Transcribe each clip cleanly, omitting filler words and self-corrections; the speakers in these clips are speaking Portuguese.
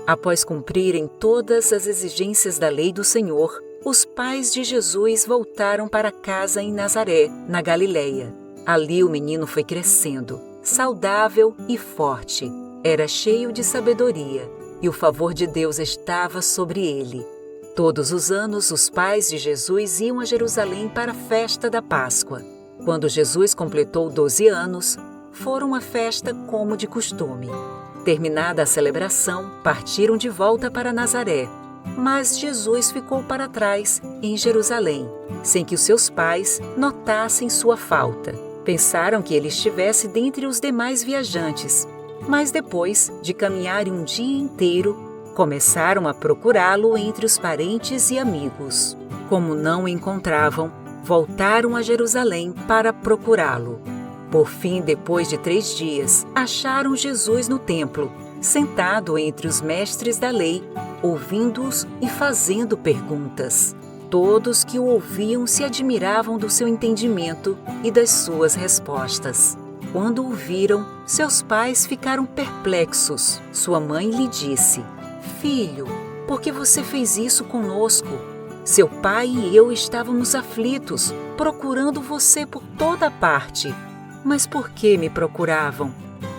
Após cumprirem todas as exigências da lei do Senhor, os pais de Jesus voltaram para casa em Nazaré, na Galileia. Ali o menino foi crescendo, saudável e forte. Era cheio de sabedoria, e o favor de Deus estava sobre ele. Todos os anos, os pais de Jesus iam a Jerusalém para a festa da Páscoa. Quando Jesus completou 12 anos, foram à festa como de costume. Terminada a celebração, partiram de volta para Nazaré. Mas Jesus ficou para trás, em Jerusalém, sem que os seus pais notassem sua falta. Pensaram que ele estivesse dentre os demais viajantes, mas depois de caminharem um dia inteiro, começaram a procurá-lo entre os parentes e amigos. Como não o encontravam, voltaram a Jerusalém para procurá-lo. Por fim, depois de 3 dias, acharam Jesus no templo, sentado entre os mestres da lei, ouvindo-os e fazendo perguntas. Todos que o ouviam se admiravam do seu entendimento e das suas respostas. Quando o viram, seus pais ficaram perplexos. Sua mãe lhe disse: "Filho, por que você fez isso conosco? Seu pai e eu estávamos aflitos, procurando você por toda parte." "Mas por que me procuravam?"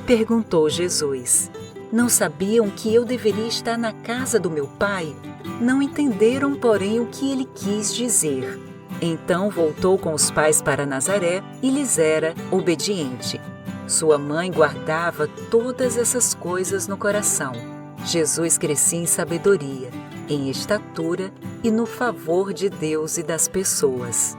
perguntou Jesus. "Não sabiam que eu deveria estar na casa do meu pai?" Não entenderam, porém, o que ele quis dizer. Então voltou com os pais para Nazaré e lhes era obediente. Sua mãe guardava todas essas coisas no coração. Jesus crescia em sabedoria, em estatura e no favor de Deus e das pessoas.